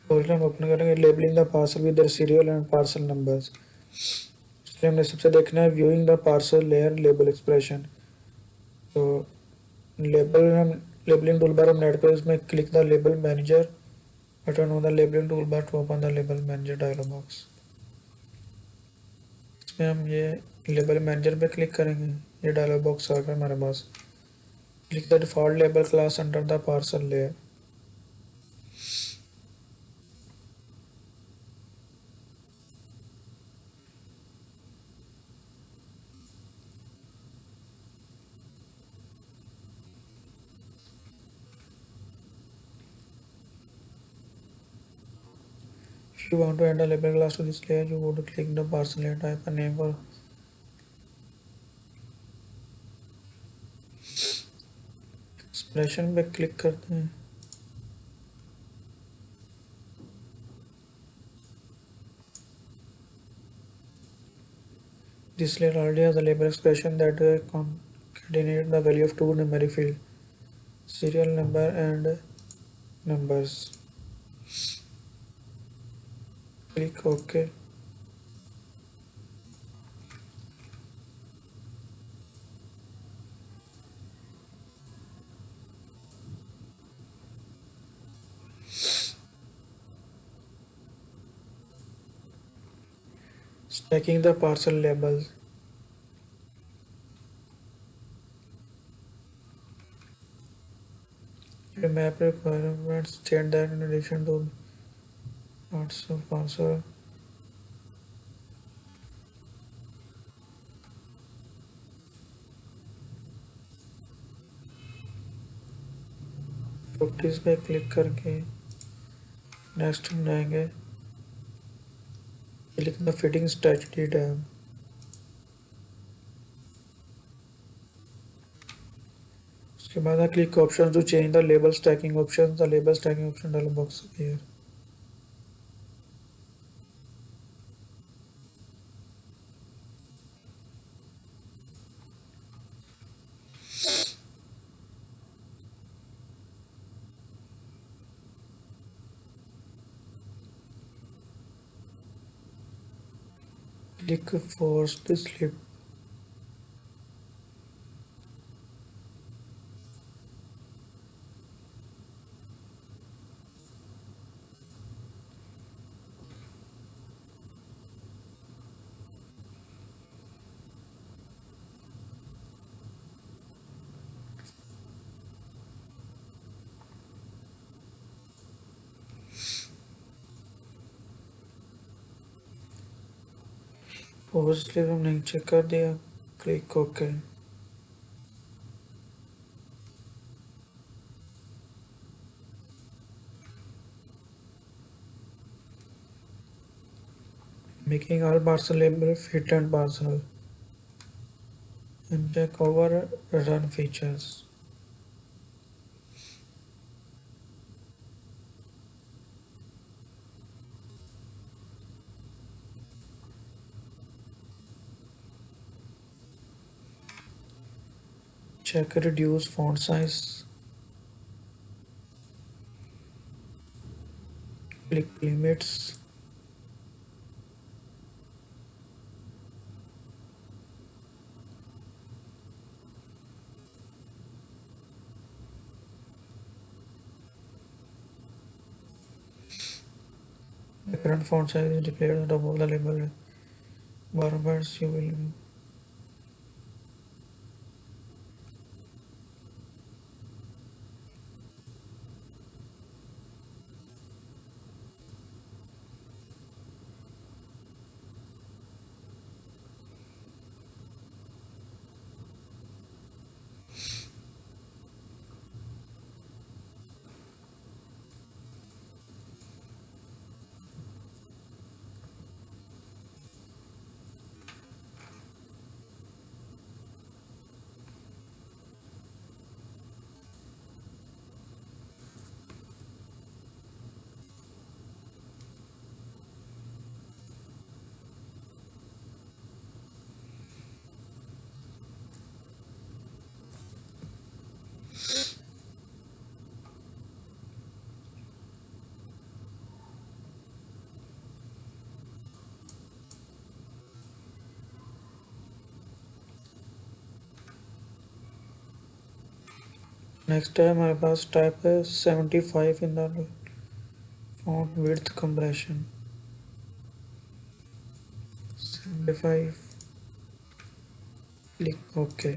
तो हम ओपन करेंगे labelling the parcel with the serial and parcel numbers. इसलिए हमने सबसे देखना है viewing the parcel layer label expression. तो लेबल हम लेबलिंग टूल बार हम ऐड करें, इसमें click the label manager button on the labelling tool bar to open the label manager dialog box. इसमें हम ये लेबल मैनेजर पे क्लिक करेंगे, ये डायलॉग बॉक्स आ गया हमारे पास। Click the default label class under the parcel layer. If you want to add a label class to this layer, you go to click the parcel layer, type a name for expression पे click करते हैं। This layer already has a label expression that concatenate the value of two numeric fields, serial number and numbers. Click OK. Stacking the parcel labels. Your map requirements state that in addition to parts of parcel, properties पे click करके next हम जाएंगे, click the fitting strategy tab. उसके बाद click option to change the label stacking option, the label stacking option dialog box appear. Click force the slip. Force slip हम नहीं check कर दिया, click okay. Making all parcel label fit and parcel and check over run features. Check reduce font size. Click limits. The current font size is displayed at the top of the label. Barbers you will next है हमारे पास type है 75 in the font width compression 75 click okay.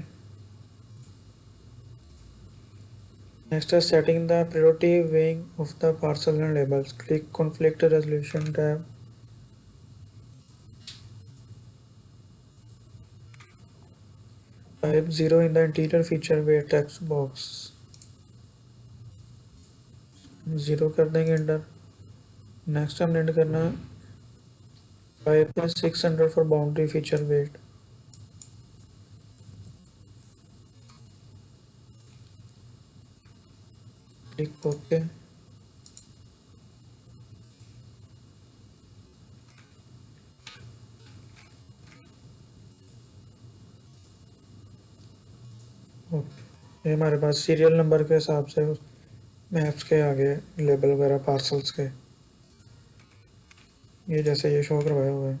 Next है setting the priority weighing of the parcel and labels, click conflict resolution tab। Type 0 in the interior feature weight text box, 0 कर देंगे inter. Next हमने enter करना है type है 600 for boundary feature weight, click okay. ये हमारे पास serial number के हिसाब से मैप्स के आगे लेबल वगैरह पार्सल्स के ये जैसे ये शो करवाया हुआ है।